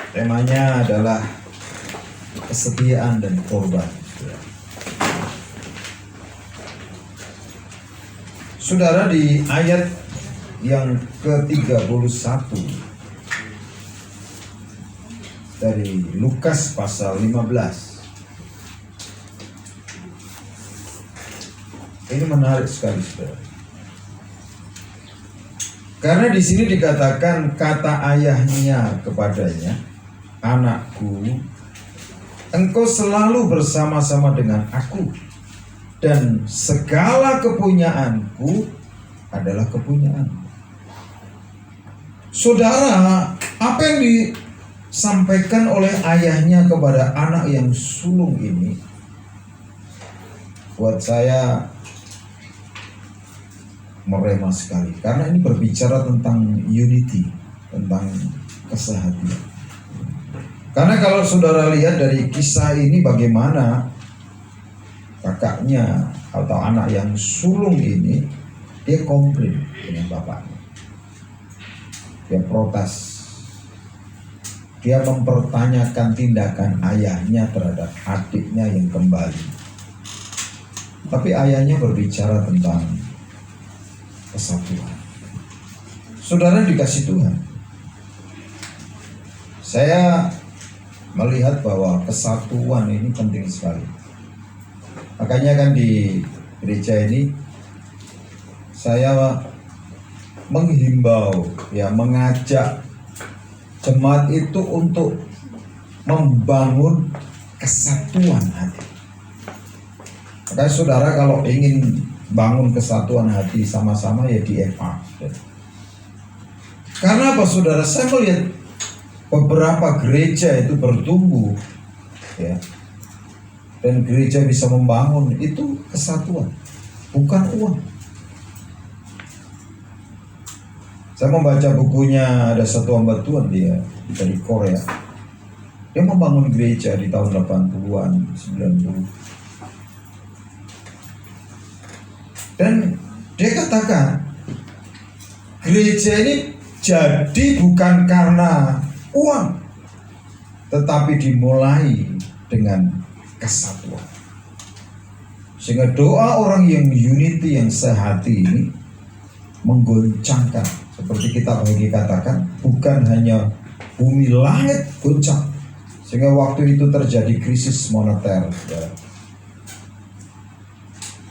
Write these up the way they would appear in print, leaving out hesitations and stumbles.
Temanya adalah kesetiaan dan korban. Saudara, di ayat yang ke-31 dari Lukas pasal 15. Ini menarik sekali, saudara. Karena di sini dikatakan kata ayahnya kepadanya, "Anakku, engkau selalu bersama-sama dengan aku, dan segala kepunyaanku adalah kepunyaanmu." Saudara, apa yang disampaikan oleh ayahnya kepada anak yang sulung ini, buat saya merema sekali, karena ini berbicara tentang unity, tentang kesehatan. Karena kalau saudara lihat dari kisah ini, bagaimana kakaknya atau anak yang sulung ini, dia komplain dengan bapaknya, dia protes, dia mempertanyakan tindakan ayahnya terhadap adiknya yang kembali. Tapi ayahnya berbicara tentang kesatuan. Saudara dikasih Tuhan, saya melihat bahwa kesatuan ini penting sekali. Makanya kan di gereja ini saya menghimbau, mengajak jemaat itu untuk membangun kesatuan hati. Makanya saudara kalau ingin bangun kesatuan hati sama-sama, ya di FA. Karena apa, saudara? Saya melihat beberapa gereja itu bertumbuh, dan gereja bisa membangun itu kesatuan, bukan uang. Saya membaca bukunya, ada satu hamba Tuhan, dia dari Korea. Dia membangun gereja di tahun 80-an, 90. Dan dia katakan, gereja ini jadi bukan karena uang, tetapi dimulai dengan kesatuan. Sehingga doa orang yang unity, yang sehati ini menggoncangkan, seperti kita lagi katakan, bukan hanya bumi langit goncang. Sehingga waktu itu terjadi krisis moneter.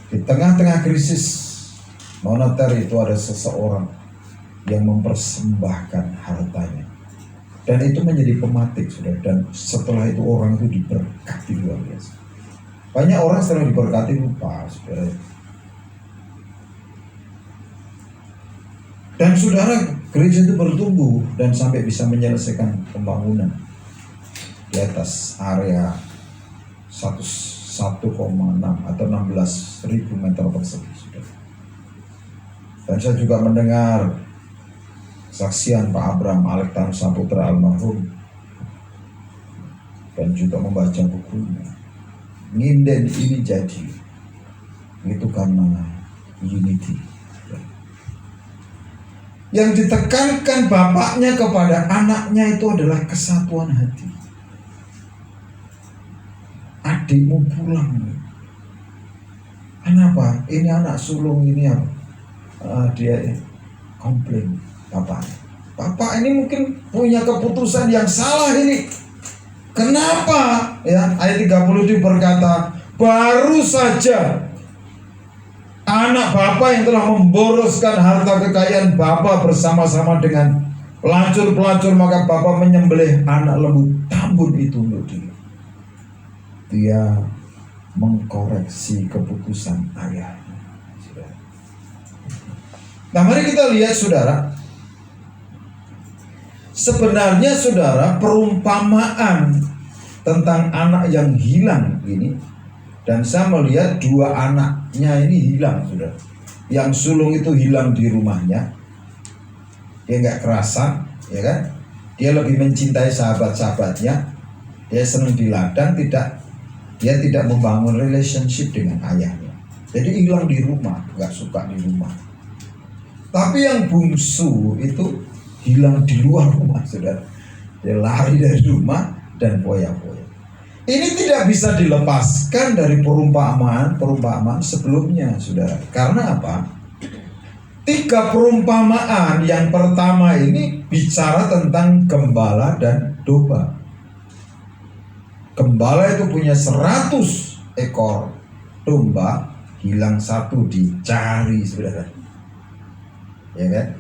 Di tengah-tengah krisis moneter itu ada seseorang yang mempersembahkan hartanya, dan itu menjadi pematik, saudara. Dan setelah itu orang itu diberkati luar biasa. Banyak orang setelah diberkati lupa, saudara. Dan saudara, gereja itu bertumbuh dan sampai bisa menyelesaikan pembangunan di atas area 1,6 atau 16.000 meter persegi, saudara. Dan saya juga mendengar kesaksian Pak Abraham Alektan Saputra almarhum, dan juga membaca bukunya. Nginden ini jadi itu karena unity. Yang ditekankan bapaknya kepada anaknya itu adalah kesatuan hati. Adikmu pulang. Kenapa? Ini anak sulung ini dia komplain bapak. Bapak ini mungkin punya keputusan yang salah ini. Kenapa? Ayat 30 berkata, baru saja anak bapak yang telah memboroskan harta kekayaan bapak bersama-sama dengan pelacur-pelacur, maka bapak menyembelih anak lembu tambun itu untuk dia. Dia mengkoreksi keputusan ayahnya. Nah, mari kita lihat, saudara. Sebenarnya, saudara, perumpamaan tentang anak yang hilang ini, dan saya melihat dua anaknya ini hilang, saudara. Yang sulung itu hilang di rumahnya, dia nggak kerasa, ya kan? Dia lebih mencintai sahabat-sahabatnya, dia senang di ladang, dia tidak membangun relationship dengan ayahnya. Jadi hilang di rumah, nggak suka di rumah. Tapi yang bungsu itu hilang di luar rumah, saudara. Dia lari dari rumah dan foya-foya. Ini tidak bisa dilepaskan dari perumpamaan sebelumnya, saudara. Karena apa? 3 perumpamaan. Yang pertama ini bicara tentang gembala dan domba. Gembala itu punya 100 ekor domba, hilang 1 dicari, saudara. Ya kan?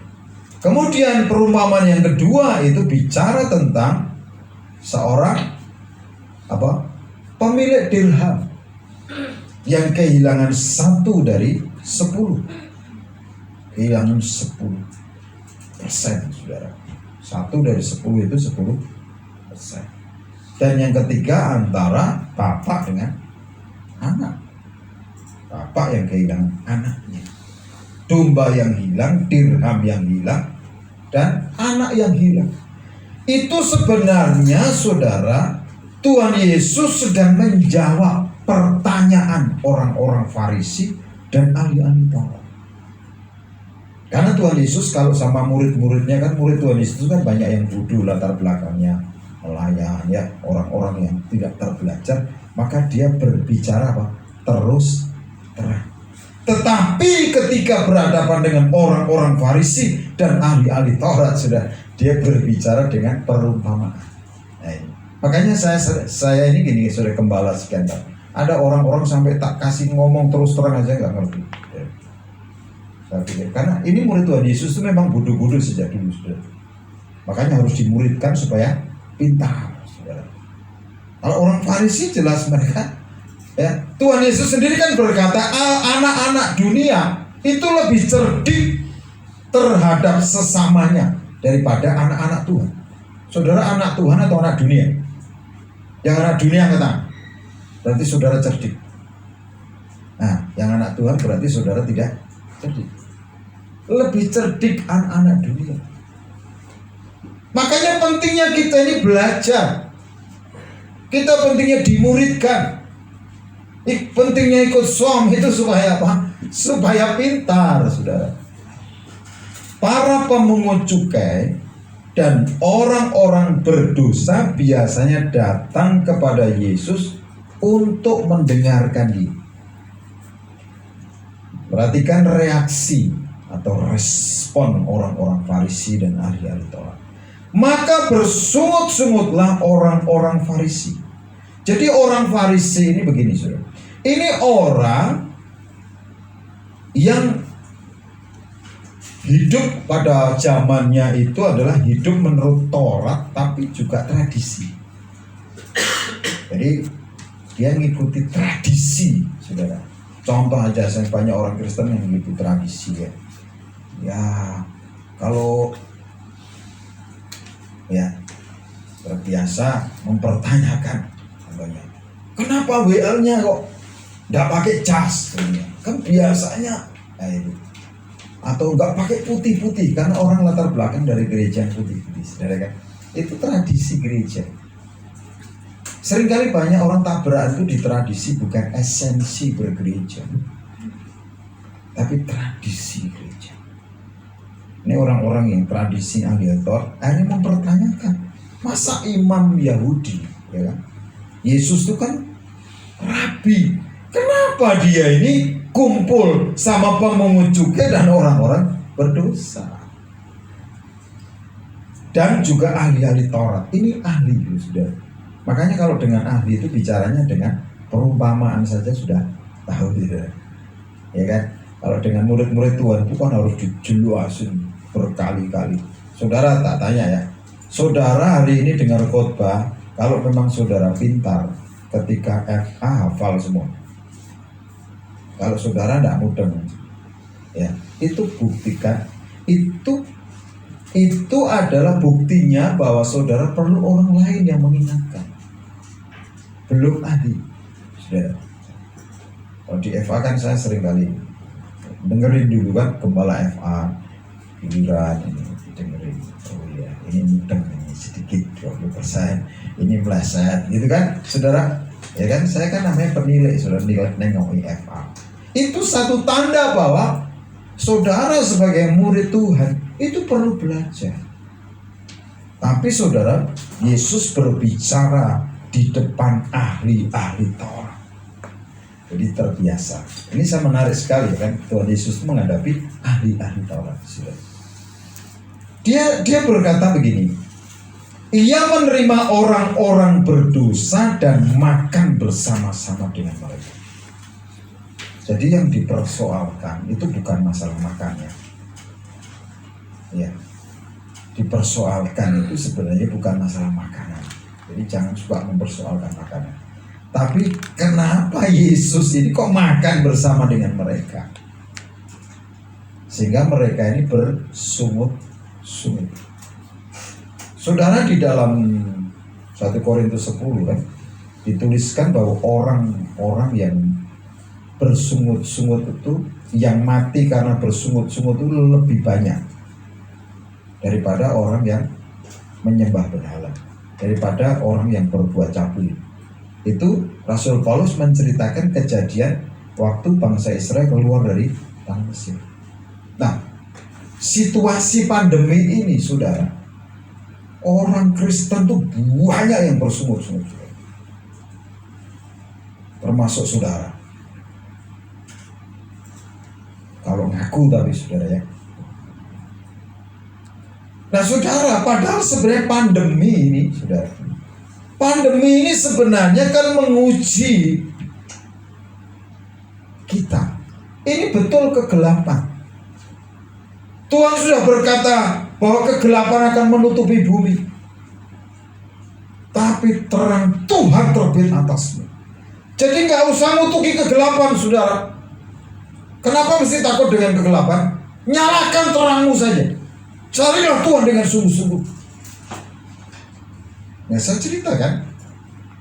Kemudian perumpamaan yang kedua itu bicara tentang seorang pemilik dirham yang kehilangan 1 dari 10. Kehilangan 10%, saudara. 1 dari 10 itu 10%. Dan yang ketiga antara bapak dengan anak. Bapak yang kehilangan anaknya. Domba yang hilang, dirham yang hilang, dan anak yang hilang. Itu sebenarnya, saudara, Tuhan Yesus sedang menjawab pertanyaan orang-orang Farisi dan ahli-ahli Taurat. Karena Tuhan Yesus kalau sama murid-muridnya, kan murid Tuhan Yesus kan banyak yang bodoh latar belakangnya, nelayan, ya, orang-orang yang tidak terbelajar, maka dia berbicara terus terang. Tetapi ketika berhadapan dengan orang-orang Farisi dan ahli-ahli Taurat, sudah dia berbicara dengan perumpamaan. Nah, ini. Makanya saya ini gini, sudah gembala sekian tahun. Ada orang-orang sampai tak kasih ngomong terus terang aja nggak ngerti. Ya. Saya pikir, karena ini murid Tuhan Yesus itu memang bodoh-bodoh sejak dulu, sudah. Makanya harus dimuridkan supaya pintar, saudara. Kalau orang Farisi jelas mereka. Ya, Tuhan Yesus sendiri kan berkata anak-anak dunia itu lebih cerdik terhadap sesamanya daripada anak-anak Tuhan. Saudara anak Tuhan atau anak dunia? Yang anak dunia kata, berarti saudara cerdik. Nah, yang anak Tuhan berarti saudara tidak cerdik. Lebih cerdik anak-anak dunia. Makanya pentingnya kita ini belajar. Kita pentingnya dimuridkan. Pentingnya ikut som itu supaya apa? Supaya pintar, saudara. Para pemungut cukai dan orang-orang berdosa biasanya datang kepada Yesus untuk mendengarkan dia. Perhatikan reaksi atau respon orang-orang Farisi dan ahli-ahli Taurat. Maka bersungut-sungutlah orang-orang Farisi. Jadi orang Farisi ini begini, saudara. Ini orang yang hidup pada zamannya itu adalah hidup menurut Taurat tapi juga tradisi. Jadi dia mengikuti tradisi, saudara. Contoh aja, saya banyak orang Kristen yang mengikuti tradisi ya. Ya kalau ya terbiasa mempertanyakan, kenapa WL-nya kok nggak pakai jas? Kan biasanya itu. Atau nggak pakai putih-putih, karena orang latar belakang dari gereja yang putih-putih, saudara kan? Itu tradisi gereja. Seringkali banyak orang tabrakan itu di tradisi, bukan esensi bergereja, tapi tradisi gereja. Ini orang-orang yang tradisi ahli Taurat akhirnya mempertanyakan, masa imam Yahudi, ya kan? Yesus itu kan rabi, kenapa dia ini kumpul sama pemungut cukai dan orang-orang berdosa? Dan juga ahli-ahli Taurat, ini ahli sudah. Makanya kalau dengan ahli itu bicaranya dengan perumpamaan saja sudah tahu gitu. Ya kan? Kalau dengan murid-murid Tuhan itu kan harus dijelasin berkali-kali. Saudara tak tanya ya, saudara hari ini dengar khotbah, kalau memang saudara pintar, ketika FA hafal semua. Kalau saudara tidak mudeng, ya itu buktikan, itu adalah buktinya bahwa saudara perlu orang lain yang mengingatkan. Belum ahli, saudara. Kalau di FA kan saya sering kali dengerin dulu kan gembala FA, giliran ini dengerin. Oh iya, ini mudeng ini sedikit 20%, ini meleset, gitu kan, saudara? Ya kan, saya kan namanya penilai, saudara, nilai nengok FA. Itu satu tanda bahwa saudara sebagai murid Tuhan itu perlu belajar. Tapi saudara, Yesus berbicara di depan ahli-ahli Taurat. Jadi terbiasa. Ini saya menarik sekali kan, Tuhan Yesus menghadapi ahli-ahli Taurat. Dia berkata begini, ia menerima orang-orang berdosa dan makan bersama-sama dengan mereka. Jadi yang dipersoalkan itu bukan masalah makannya. Ya, dipersoalkan itu sebenarnya bukan masalah makanan. Jadi jangan suka mempersoalkan makanan. Tapi kenapa Yesus ini kok makan bersama dengan mereka? Sehingga mereka ini bersungut-sungut. Saudara, di dalam 1 Korintus 10 kan dituliskan bahwa orang-orang yang bersungut-sungut itu, yang mati karena bersungut-sungut itu lebih banyak daripada orang yang menyembah berhala, daripada orang yang berbuat cabul. Itu Rasul Paulus menceritakan kejadian waktu bangsa Israel keluar dari tanah Mesir. Nah, situasi pandemi ini, saudara, orang Kristen tuh banyak yang bersungut-sungut, termasuk saudara. Kalau ngaku tapi saudara ya. Nah saudara, padahal sebenarnya pandemi ini, saudara, pandemi ini sebenarnya kan menguji kita. Ini betul kegelapan. Tuhan sudah berkata bahwa kegelapan akan menutupi bumi, tapi terang Tuhan terbit atasmu. Jadi nggak usah nutupi kegelapan, saudara. Kenapa mesti takut dengan kegelapan? Nyalakan terangmu saja. Carilah Tuhan dengan sungguh-sungguh. Nah, saya cerita kan,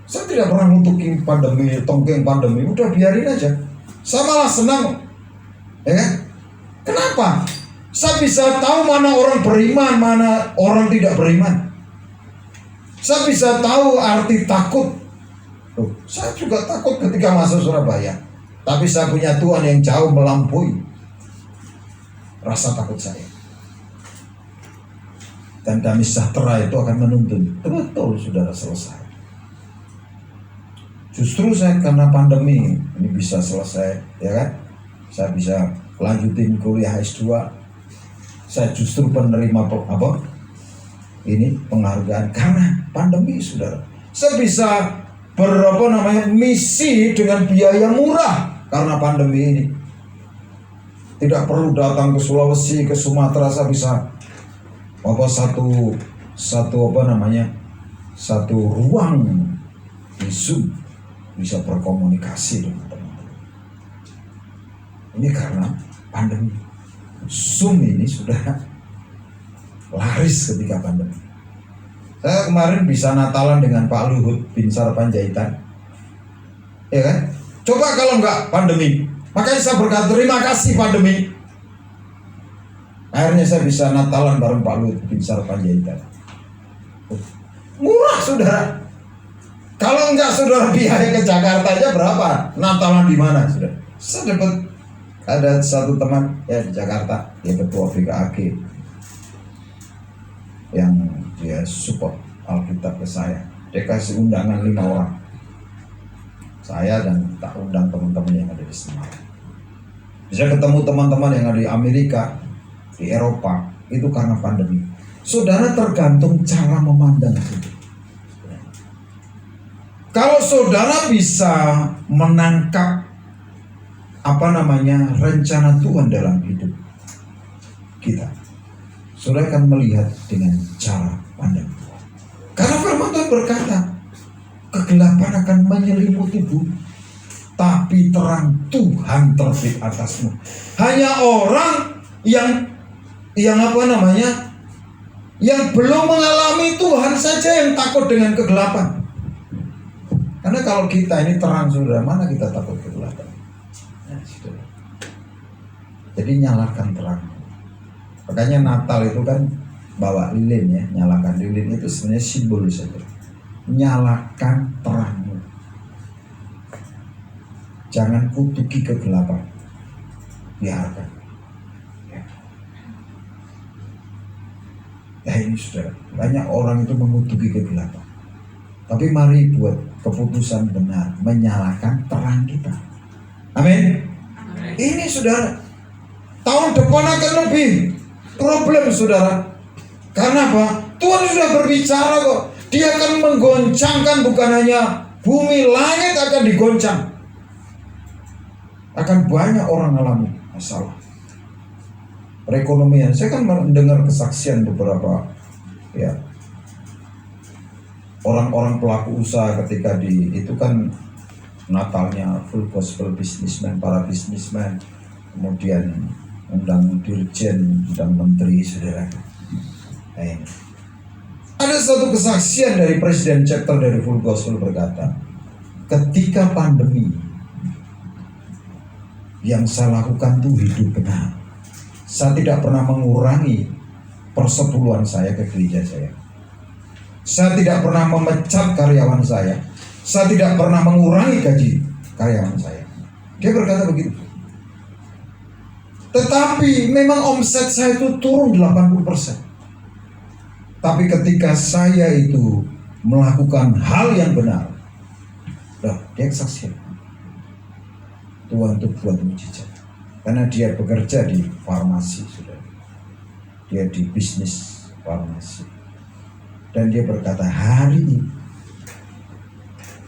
saya tidak pernah nutupi pandemi, tongkeng pandemi, udah biarin aja. Saya malah senang, ya kan? Kenapa? Saya bisa tahu mana orang beriman, mana orang tidak beriman. Saya bisa tahu arti takut. Saya juga takut ketika masuk Surabaya, tapi saya punya Tuhan yang jauh melampaui rasa takut saya. Dan damai sejahtera itu akan menuntun. Betul, saudara, selesai. Justru saya karena pandemi ini bisa selesai, ya kan? Saya bisa lanjutin kuliah S2. Saya justru penerima penghargaan karena pandemi, saudara. Saya bisa misi dengan biaya murah karena pandemi ini. Tidak perlu datang ke Sulawesi, ke Sumatera. Saya bisa satu ruang di Zoom, bisa berkomunikasi dengan teman-teman. Ini karena pandemi. Zoom ini sudah laris ketika pandemi. Saya kemarin bisa Natalan dengan Pak Luhut Binsar Panjaitan, ya kan? Coba kalau enggak pandemi. Makanya saya berkata terima kasih pandemi. Akhirnya saya bisa Natalan bareng Pak Luhut Binsar Panjaitan. Murah, saudara. Kalau enggak, saudara, biaya ke Jakarta aja berapa? Natalan di mana, saudara? Saya dapat, ada satu teman ya di Jakarta, dia ketua BKAG, yang dia support Alkitab ke saya. Dia kasih undangan 5 orang. Saya dan tak undang teman-teman yang ada di Semarang. Bisa ketemu teman-teman yang ada di Amerika, di Eropa, itu karena pandemi. Saudara, tergantung cara memandang hidup. Kalau saudara bisa menangkap rencana Tuhan dalam hidup kita, saudara akan melihat dengan cara pandang Tuhan. Karena firman Tuhan berkata, kegelapan akan menyelimuti bumi, tapi terang Tuhan terbit atasmu. Hanya orang yang belum mengalami Tuhan saja yang takut dengan kegelapan. Karena kalau kita ini terang, saudara, mana kita takut kegelapan? Jadi nyalakan terang. Makanya Natal itu kan bawa lilin ya, nyalakan lilin itu sebenarnya simbol saja. Nyalakan terangmu. Jangan kutuki kegelapan. Biarkan. Ini saudara, banyak orang itu mengutuki kegelapan. Tapi mari buat keputusan benar, menyalakan terang kita. Amin. Ini saudara, tahun depan akan lebih problem saudara. Karena apa? Tuhan sudah berbicara kok. Dia akan menggoncangkan, bukan hanya bumi, langit akan digoncang. Akan banyak orang alami masalah perekonomian. Saya kan mendengar kesaksian beberapa orang-orang pelaku usaha ketika itu kan Natalnya full gospel businessman, para businessman, kemudian undang dirjen, undang menteri, saudara. Ada satu kesaksian dari presiden chapter dari full gospel berkata, ketika pandemi yang saya lakukan itu hidup benar. Saya tidak pernah mengurangi persepuluhan saya ke gereja saya. Saya tidak pernah memecat karyawan saya. Saya tidak pernah mengurangi gaji karyawan saya. Dia berkata begitu. Tetapi memang omset saya itu turun 80%. Tapi ketika saya itu melakukan hal yang benar, dia kesaksian. Tuhan itu buat mujizat. Karena dia bekerja di farmasi, saudara. Dia di bisnis farmasi. Dan dia berkata, hari ini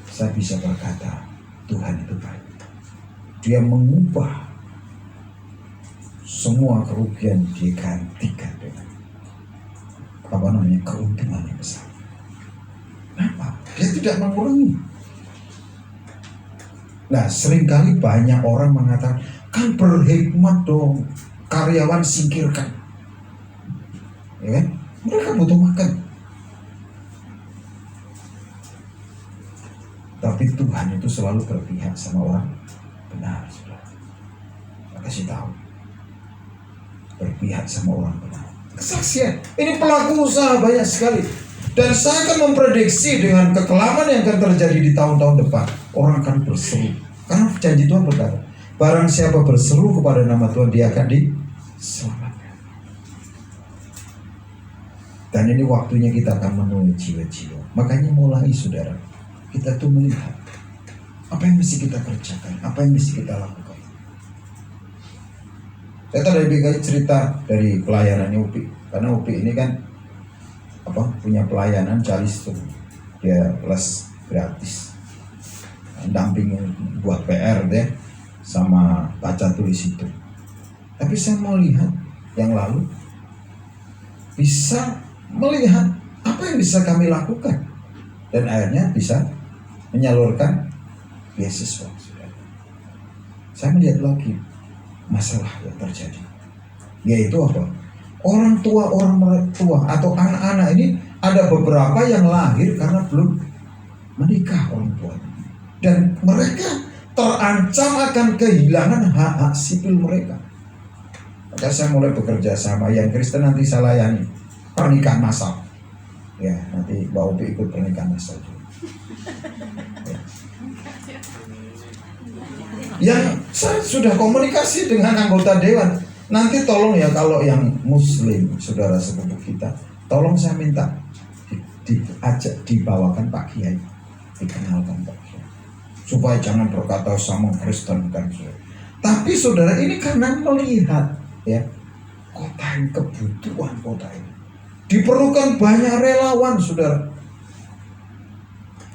saya bisa berkata, Tuhan itu baik. Dia mengubah semua kerugian, dia gantikan dengan keuntungan yang besar. Kenapa? Dia tidak mengurangi. Nah, seringkali banyak orang mengatakan, kan berhikmat dong, karyawan singkirkan. Ya kan? Mereka butuh makan. Tapi Tuhan itu selalu berpihak sama orang benar, saudara. Saya kasih tahu, berpihak sama orang benar. Kesaksian, ini pelaku usaha banyak sekali. Dan saya akan memprediksi dengan kekelaman yang akan terjadi di tahun-tahun depan, orang akan berseru. Karena janji Tuhan berkata, barang siapa berseru kepada nama Tuhan, dia akan diselamatkan. Dan ini waktunya kita akan menolong jiwa-jiwa. Makanya mulai, saudara, kita tuh melihat apa yang mesti kita kerjakan, apa yang mesti kita lakukan. Saya tadi cerita dari pelayanannya Upi, karena Upi ini kan punya pelayanan calis tuh, dia les gratis, dampingin buat PR deh, sama baca tulis itu. Tapi saya mau lihat yang lalu, bisa melihat apa yang bisa kami lakukan, dan akhirnya bisa menyalurkan beasiswa. Saya melihat lagi masalah yang terjadi, yaitu apa? Orang tua atau anak-anak ini ada beberapa yang lahir karena belum menikah orang tua, dan mereka terancam akan kehilangan hak-hak sipil mereka. Maka saya mulai bekerja sama yang Kristen, nanti saya layani pernikahan massal. Ya, nanti Mbak Upi ikut pernikahan massal juga. Yang saya sudah komunikasi dengan anggota dewan. Nanti tolong ya, kalau yang muslim, saudara sepupu kita, tolong saya minta dibawakan Pak Kiai, dikenalkan Pak Kiai, supaya jangan berkata sama Kristen kan. Tapi saudara, ini karena melihat ya kota ini, kebutuhan kota ini, diperlukan banyak relawan, saudara.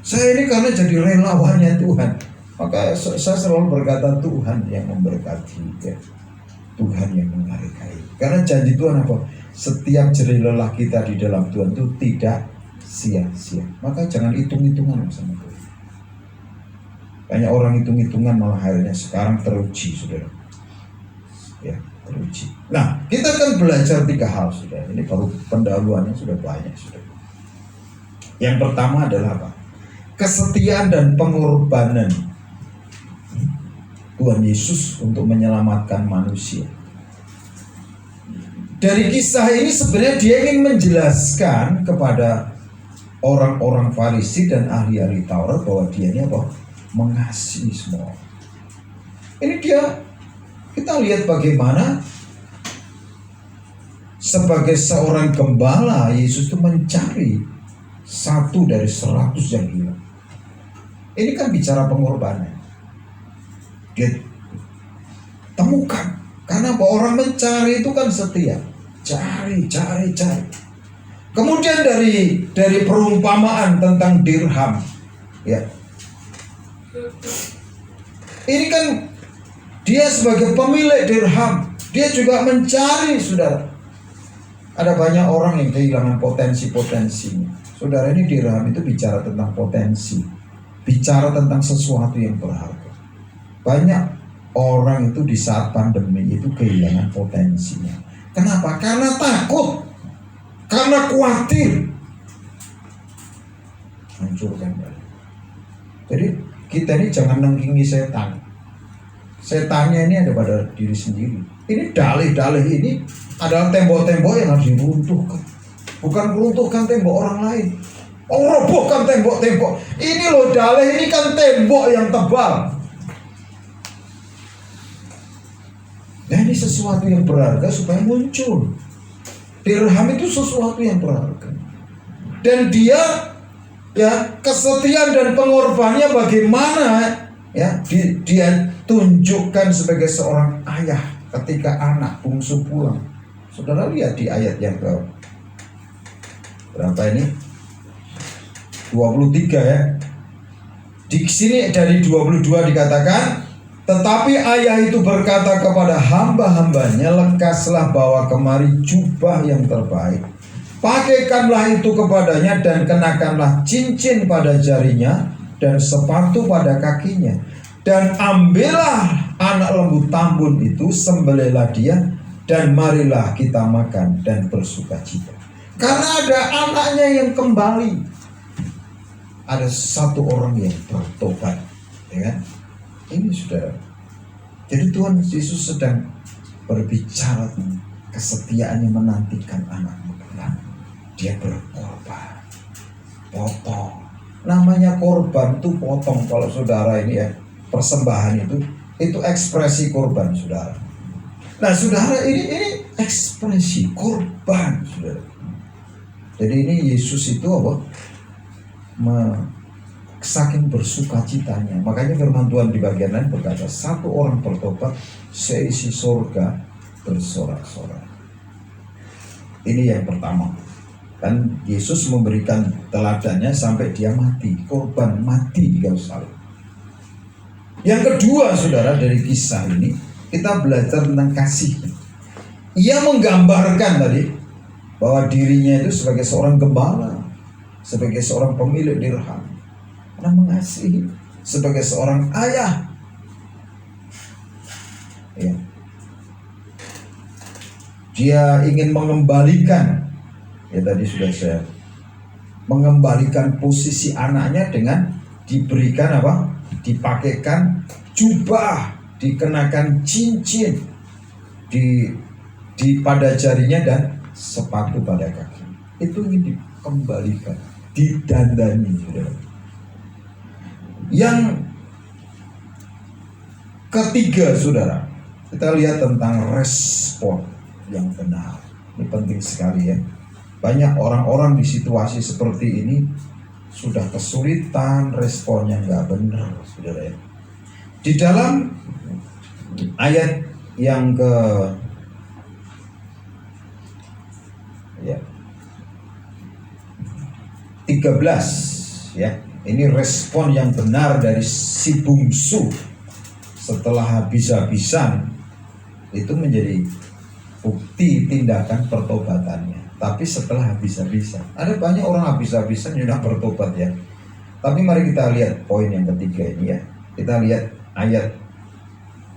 Saya ini karena jadi relawannya Tuhan, maka saya selalu berkata Tuhan yang memberkati ya. Tuhan yang menghargai. Karena janji Tuhan apa? Setiap jerih lelah kita di dalam Tuhan itu tidak sia-sia. Maka jangan hitung-hitungan sama Tuhan. Banyak orang hitung-hitungan malah akhirnya sekarang teruji, saudara. Ya, teruji. Nah, kita akan belajar 3 hal, saudara. Ini baru pendahuluannya sudah banyak, saudara. Yang pertama adalah apa? Kesetiaan dan pengorbanan Tuhan Yesus untuk menyelamatkan manusia. Dari kisah ini sebenarnya dia ingin menjelaskan kepada orang-orang Farisi dan ahli-ahli Taurat bahwa dia ini apa? Mengasihi semua. Ini kita lihat bagaimana sebagai seorang gembala, Yesus itu mencari 1 dari 100 yang hilang. Ini kan bicara pengorbanan. Dia temukan. Karena orang mencari itu kan setia. Cari. Kemudian dari perumpamaan tentang dirham, ya. Ini kan dia sebagai pemilik dirham, dia juga mencari, saudara. Ada banyak orang yang kehilangan potensi-potensinya. Saudara, ini dirham itu bicara tentang potensi, bicara tentang sesuatu yang berharga. Banyak orang itu di saat pandemi itu kehilangan potensinya. Kenapa? Karena takut, karena khawatir. Hancurkan. Jadi kita ini jangan nengkingi setan. Setannya ini ada pada diri sendiri. Ini dalih-dalih ini adalah tembok-tembok yang harus diruntuhkan. Bukan meruntuhkan tembok orang lain. Robohkan tembok-tembok. Ini loh dalih, ini kan tembok yang tebal. Nah, ini sesuatu yang berharga supaya muncul. Dirham itu sesuatu yang berharga. Dan dia, ya, kesetiaan dan pengorbanannya bagaimana, ya, dia tunjukkan sebagai seorang ayah ketika anak bungsu pulang. Saudara lihat di ayat yang ke berapa ini? 23 ya. Di sini dari 22 dikatakan, tetapi ayah itu berkata kepada hamba-hambanya, lekaslah bawa kemari jubah yang terbaik. Pakaikanlah itu kepadanya dan kenakanlah cincin pada jarinya dan sepatu pada kakinya. Dan ambillah anak lembu tambun itu, sembelihlah dia, dan marilah kita makan dan bersukacita. Karena ada anaknya yang kembali. Ada 1 orang yang bertobat, ya kan? Ini saudara. Jadi Tuhan Yesus sedang berbicara tentang kesetiaannya menantikan anaknya pulang. Dia berkorban, potong. Namanya korban itu potong. Kalau saudara ini ya, persembahan itu ekspresi korban, saudara. Nah, saudara, ini ekspresi korban, saudara. Jadi ini Yesus itu apa? Saking bersukacitanya. Makanya firman Tuhan di bagian lain berkata, 1 orang bertobat, seisi surga bersorak-sorak. Ini yang pertama. Dan Yesus memberikan teladannya sampai dia mati, korban mati di kayu salib. Yang kedua, saudara, dari kisah ini kita belajar tentang kasih. Ia menggambarkan tadi bahwa dirinya itu sebagai seorang gembala, sebagai seorang pemilik dirham, karena mengasihi, sebagai seorang ayah. Ya. Dia ingin mengembalikan, ya tadi sudah saya mengembalikan posisi anaknya dengan diberikan apa? Dipakaikan jubah, dikenakan cincin di pada jarinya dan sepatu pada kaki. Itu ingin dikembalikan, didandani, saudara. Yang ketiga, saudara, kita lihat tentang respon yang benar. Ini penting sekali ya. Banyak orang-orang di situasi seperti ini sudah kesulitan, responnya nggak benar, saudara ya. Di dalam ayat yang ke 13 ya, ini respon yang benar dari si bungsu setelah habis-habisan. Itu menjadi bukti tindakan pertobatannya. Tapi setelah habis-habisan, ada banyak orang habis-habisan yang sudah bertobat ya. Tapi mari kita lihat poin yang ketiga ini ya. Kita lihat ayat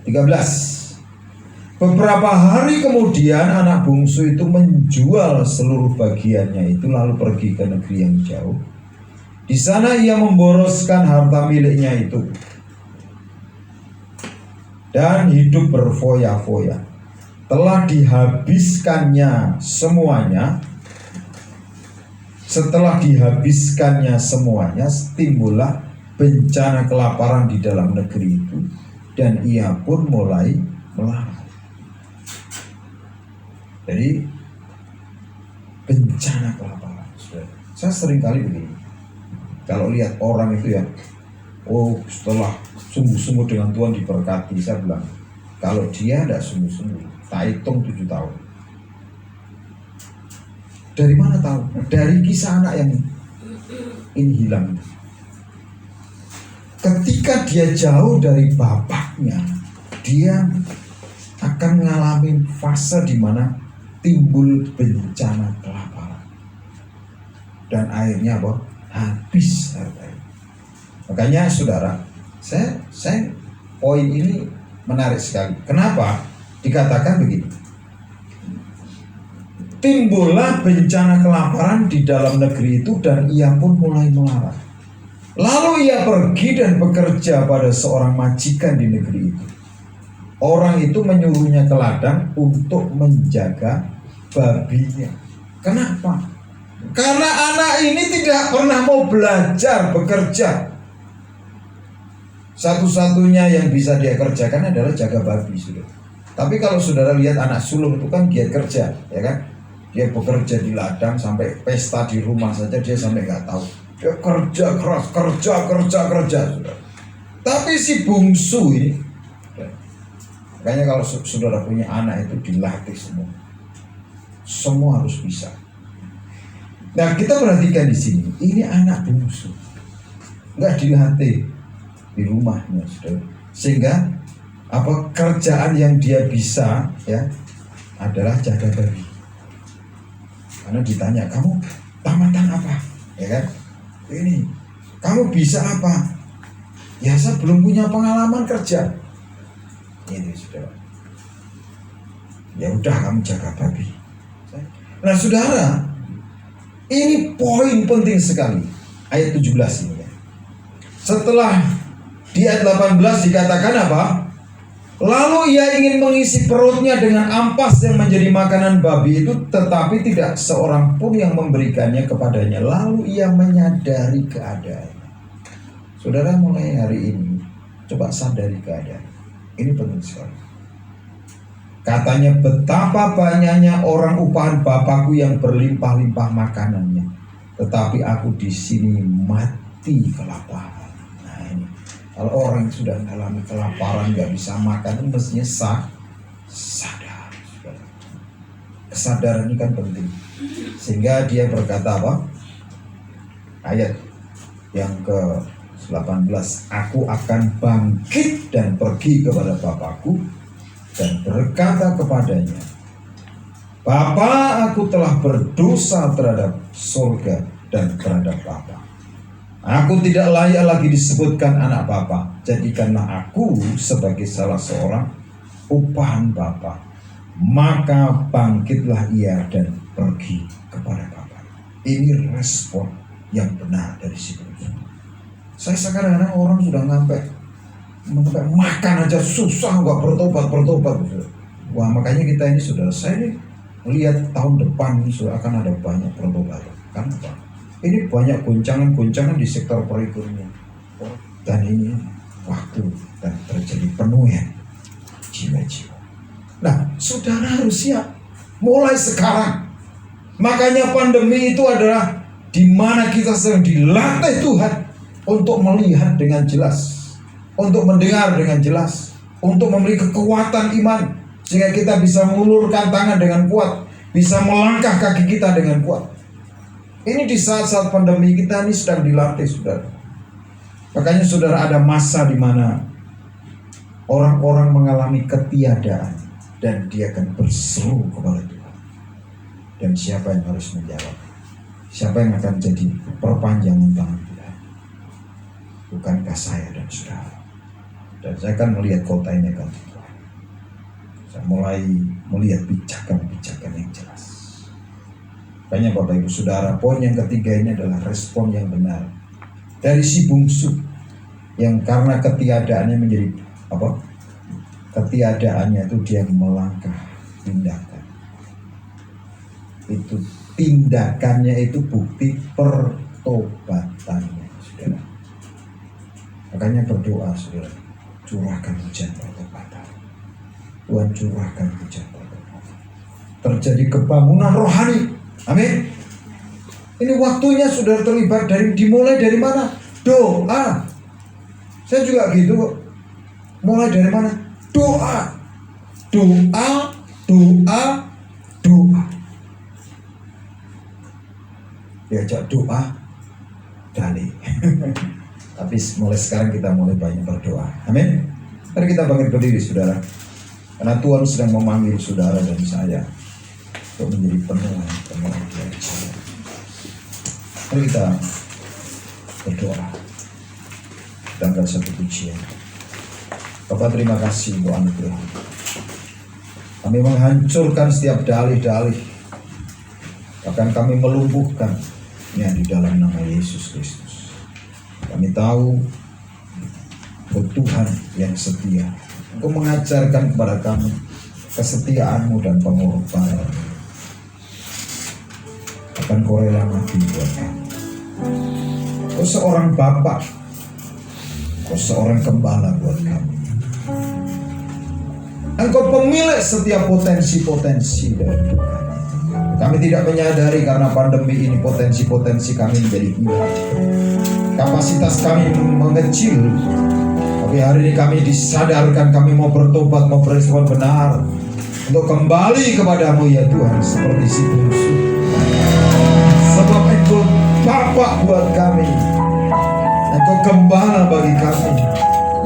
13. Beberapa hari kemudian anak bungsu itu menjual seluruh bagiannya itu, lalu pergi ke negeri yang jauh. Di sana ia memboroskan harta miliknya itu dan hidup berfoya-foya. Telah dihabiskannya semuanya. Setelah dihabiskannya semuanya, timbullah bencana kelaparan di dalam negeri itu, dan ia pun mulai melarat. Jadi bencana kelaparan. Saya sering kali begini, kalau lihat orang itu ya, setelah sungguh-sungguh dengan Tuhan diberkati, saya bilang, kalau dia tidak sungguh-sungguh, tak hitung 7 tahun. Dari mana tahu? Dari kisah anak yang ini hilang. Ketika dia jauh dari bapaknya, dia akan mengalami fase di mana timbul bencana kelaparan. Dan akhirnya apa? Habis hartanya. Makanya saudara, saya poin ini menarik sekali. Kenapa? Dikatakan begini. Timbullah bencana kelaparan di dalam negeri itu dan ia pun mulai melarat. Lalu ia pergi dan bekerja pada seorang majikan di negeri itu. Orang itu menyuruhnya ke ladang untuk menjaga babinya. Kenapa? Karena anak ini tidak pernah mau belajar bekerja. Satu-satunya yang bisa dia kerjakan adalah jaga babi, sudah. Tapi kalau saudara lihat anak sulung itu kan giat kerja, ya kan? Dia bekerja di ladang sampai pesta di rumah saja dia sampai nggak tahu. Dia kerja keras, kerja, sudah. Tapi si bungsu ini, makanya kalau saudara punya anak itu dilatih semua harus bisa. Nah kita perhatikan di sini, ini anak bungsu, nggak dilatih di rumahnya, saudara. Sehingga apa kerjaan yang dia bisa ya adalah jaga babi. Karena ditanya, kamu tamatan apa? Ya kan? Ini, kamu bisa apa? Ya saya belum punya pengalaman kerja. Ini saudara. Ya udah kamu jaga babi. Nah saudara, ini poin penting sekali. Ayat 17 ini ya. Setelah di ayat 18 dikatakan apa? Lalu ia ingin mengisi perutnya dengan ampas yang menjadi makanan babi itu, tetapi tidak seorang pun yang memberikannya kepadanya. Lalu ia menyadari keadaan. Saudara, mulai hari ini coba sadari keadaan. Ini penting sekali. Katanya, betapa banyaknya orang upahan Bapakku yang berlimpah-limpah makanannya, tetapi aku di sini mati kelaparan. Kalau orang yang sudah mengalami kelaparan nggak bisa makan, itu mestinya sadar. Kesadaran ini kan penting. Sehingga dia berkata apa? Ayat yang ke-18, aku akan bangkit dan pergi kepada Bapakku dan berkata kepadanya, Bapa, aku telah berdosa terhadap surga dan terhadap Bapa. Aku tidak layak lagi disebutkan anak Bapa. Jadikanlah aku sebagai salah seorang upahan Bapa. Maka bangkitlah ia dan pergi kepada Bapa. Ini respon yang benar dari si bungsu. Saya kadang-kadang orang sudah sampai makan aja susah, nggak bertobat. Wah, makanya kita ini saudara, saya ini melihat tahun depan ini sudah akan ada banyak pertobatan. Kenapa? Ini banyak goncangan-goncangan di sektor perekonomian. Dan ini waktu dan terjadi penuhan jiwa-jiwa. Nah, saudara harus siap mulai sekarang. Makanya pandemi itu adalah di mana kita sedang dilatih Tuhan untuk melihat dengan jelas, untuk mendengar dengan jelas, untuk memberi kekuatan iman sehingga kita bisa mengulurkan tangan dengan kuat, bisa melangkah kaki kita dengan kuat. Ini di saat-saat pandemi kita ini sedang dilatih, saudara. Makanya saudara, ada masa di mana orang-orang mengalami ketiadaan dan dia akan berseru kepada Tuhan. Dan siapa yang harus menjawab? Siapa yang akan jadi perpanjangan tangan Tuhan? Bukankah saya dan saudara? Dan saya akan melihat kota ini akan Tuhan. Saya mulai melihat pijakan-pijakan yang jelas. Makanya Bapak Ibu Saudara, poin yang ketiga ini adalah respon yang benar dari si bungsu yang karena ketiadaannya menjadi apa? Ketiadaannya itu dia melangkah tindakan. Itu tindakannya itu bukti pertobatannya, saudara. Makanya berdoa, saudara, curahkan hujan pertobatan. Tuhan curahkan hujan pertobatan. Terjadi kebangunan rohani. Amin. Ini waktunya sudah terlibat dimulai dari mana? Doa. Saya juga gitu. Mulai dari mana? Doa. Doa, doa, doa. Diajak doa, dali. Tapi mulai sekarang kita mulai banyak berdoa. Amin. Mari kita bangkit berdiri, saudara. Karena Tuhan sedang memanggil saudara dan saya untuk menjadi penuhan dari saya. Mari kita berdoa. Dan satu pujian. Bapak, terima kasih untuk anugerah. Kami menghancurkan setiap dalih-dalih. Bahkan kami melumpuhkannya di dalam nama Yesus Kristus. Kami tahu bahwa Tuhan yang setia untuk mengajarkan kepada kami kesetiaan-Mu dan pengorbanan. Akan Kau rela mati buat kami. Kau seorang Bapa, Kau seorang gembala buat kami. Engkau pemilik setiap potensi-potensi dari Tuhan. Kami tidak menyadari karena pandemi ini potensi-potensi kami menjadi hilang. Kapasitas kami mengecil. Tapi hari ini kami disadarkan, kami mau bertobat, mau berespon benar untuk kembali kepadamu ya Tuhan, seperti si bungsu. Sebab Engkau Bapa buat kami, Engkau gembala bagi kami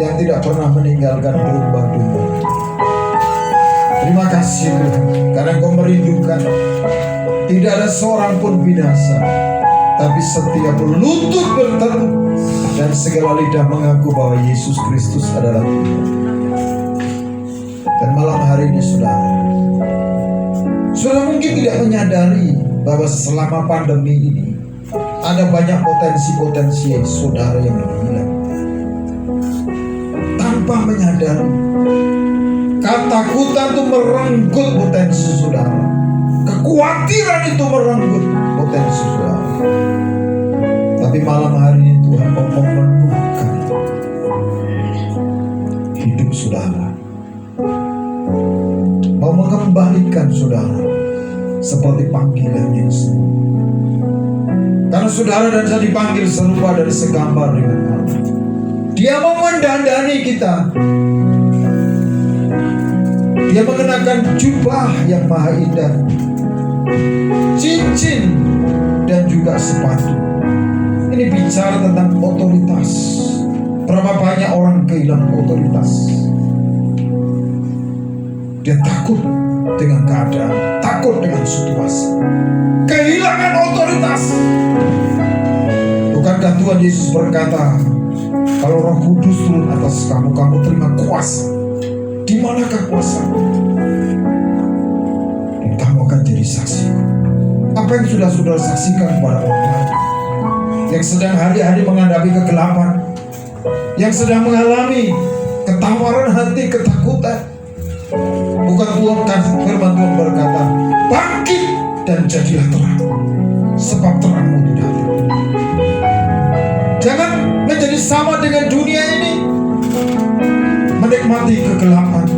yang tidak pernah meninggalkan domba-domba. Terima kasih Tuhan, karena Engkau merindukan tidak ada seorang pun binasa, tapi setiap lutut berteduh dan segala lidah mengaku bahwa Yesus Kristus adalah Tuhan. Dan malam hari ini saudara mungkin tidak menyadari bahwa selama pandemi ini ada banyak potensi-potensi saudara yang hilang. Tanpa menyadari, ketakutan itu merenggut potensi saudara. Kekhawatiran itu merenggut potensi saudara. Tapi malam hari ini Tuhan mau memenuhkan hidup saudara, mau mengembalikan saudara seperti panggilan yang semula. Karena saudara dan saya dipanggil serupa dari segambar dengan Allah. Dia mau mendandani kita. Dia mengenakan jubah yang maha indah, cincin dan juga sepatu. Ini bicara tentang otoritas. Berapa banyak orang kehilangan otoritas. Dia takut dengan keadaan, takut dengan situasi, kehilangan otoritas. Bukankah Tuhan Yesus berkata, kalau Roh Kudus turun atas kamu, kamu terima kuasa. Di manakah kuasa? Dan kamu akan jadi saksi. Apa yang sudah saudara saksikan kepada orang lain, yang sedang hari-hari menghadapi kegelapan, yang sedang mengalami ketawaran hati, ketakutan. Bukan Tuhan, firman Tuhan berkata, bangkit dan jadilah terang, sebab terangmu itu datang. Jangan menjadi sama dengan dunia ini, menikmati kegelapan,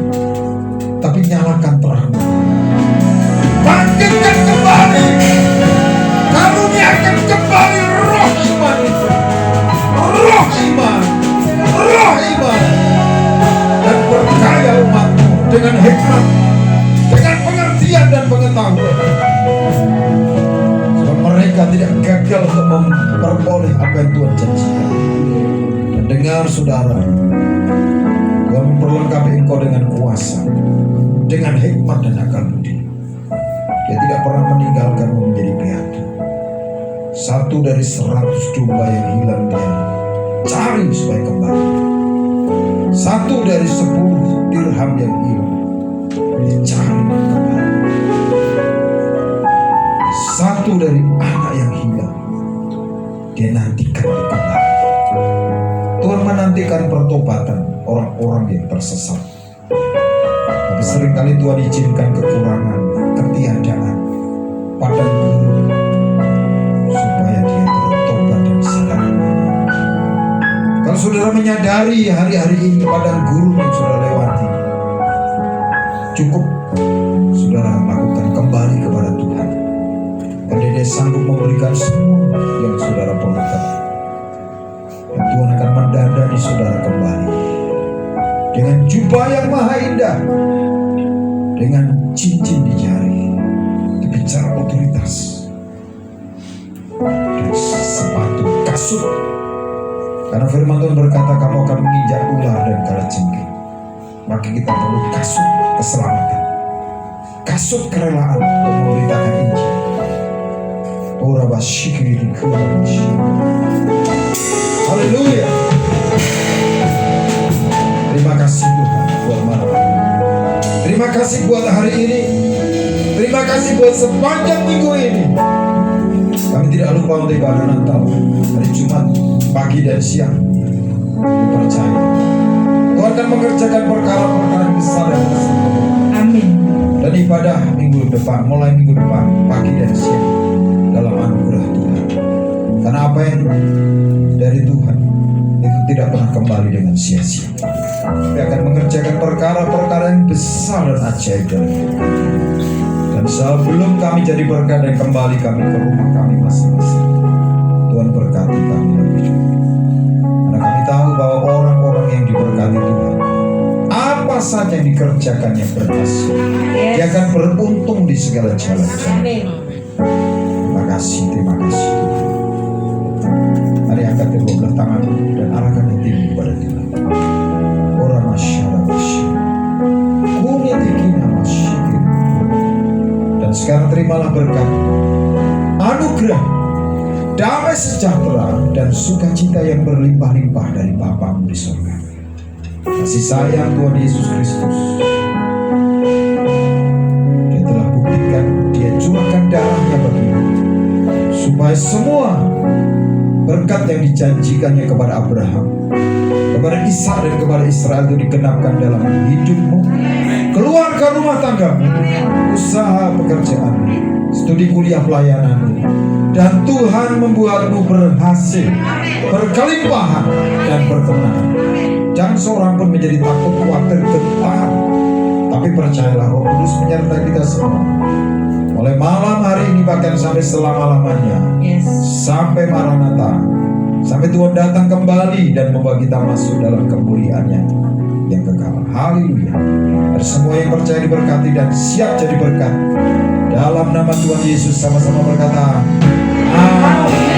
tapi nyalakan terangmu. Bangkitkan kembali, karuniakan kembali roh iman itu, roh iman, dan berkaya umatmu dengan hikmat, dengan pengertian dan pengetahuan. Sebab mereka tidak gagal untuk memperoleh apa yang Tuhan janjikan. Dan dengar saudara, Tuhan memperlengkapi engkau dengan kuasa, dengan hikmat dan akal budi. Dia tidak pernah meninggalkanmu menjadi piatu. 1 dari 100 domba yang hilang dia cari supaya kembali. 1 dari 10 dirham yang hilang dia cari kembali. 1 dari anak yang hilang dia nantikan kembali. Tuhan menantikan pertobatan orang-orang yang tersesat. Tapi seringkali Tuhan izinkan kekurangan, ketiadaan pada diri supaya dia bertobat dan sadar. Kalau saudara menyadari hari-hari ini padang gurun yang saudara lewati, cukup saudara lakukan kembali kepada Tuhan. Dan di sanggup memberikan semua yang saudara perlukan. Dan Tuhan akan mendandani saudara kembali dengan jubah yang maha indah, dengan cincin di jari, bicara otoritas, dan sepatu kasut. Karena firman Tuhan berkata, kamu akan menginjak ular dan kalajengking. Maka kita perlu kasut keselamatan, kasut kerelaan untuk memberitakan Injil. Haleluya. Terima kasih Tuhan buat malam ini. Terima kasih buat hari ini. Terima kasih buat sepanjang minggu ini. Kami tidak lupa untuk ibadah Natal hari Jumat pagi dan siang. Kami percaya Tuhan akan mengerjakan perkara-perkara yang besar dan besar. Amin. Dan ibadah minggu depan, mulai minggu depan pagi dan siang dalam anugerah Tuhan. Karena apa yang dari Tuhan itu tidak pernah kembali dengan sia-sia. Dia akan mengerjakan perkara-perkara yang besar dan ajaib dalam hidup kami. Dan sebelum kami jadi berkat dan kembali kami ke rumah kami masing-masing, Tuhan berkati kami lebih dulu. Karena kami tahu bahwa orang-orang yang diberkati Tuhan, apa saja yang dikerjakannya berhasil. Dia akan beruntung di segala jalan-jalan. Terima kasih, terima kasih. Mari angkat kedua belah tangan dan arahkan hatimu kepada Tuhan. Orang masyarakat dan sekarang terimalah berkat, anugerah, damai sejahtera dan sukacita yang berlimpah-limpah dari Bapamu di surga. Kasih sayang Tuhan Yesus Kristus, Dia telah buktikan, Dia curahkan darahnya bagimu, supaya semua berkat yang dijanjikannya kepada Abraham, kepada Ishak dan kepada Israel itu digenapkan dalam hidupmu, keluarga rumah tanggamu, usaha pekerjaanmu, studi kuliah pelayananmu, dan Tuhan membuatmu berhasil, berkelimpahan dan berkemenangan. Jangan seorang pun menjadi takut, khawatir, gentar, tapi percayalah Roh Kudus menyertai kita semua. Mulai malam hari ini bahkan sampai selama-lamanya, sampai Maranatha, sampai Tuhan datang kembali dan membawa kita masuk dalam kemuliaan-Nya yang kekal. Haleluya. Dan semua yang percaya diberkati dan siap jadi berkat, dalam nama Tuhan Yesus sama-sama berkata, amin.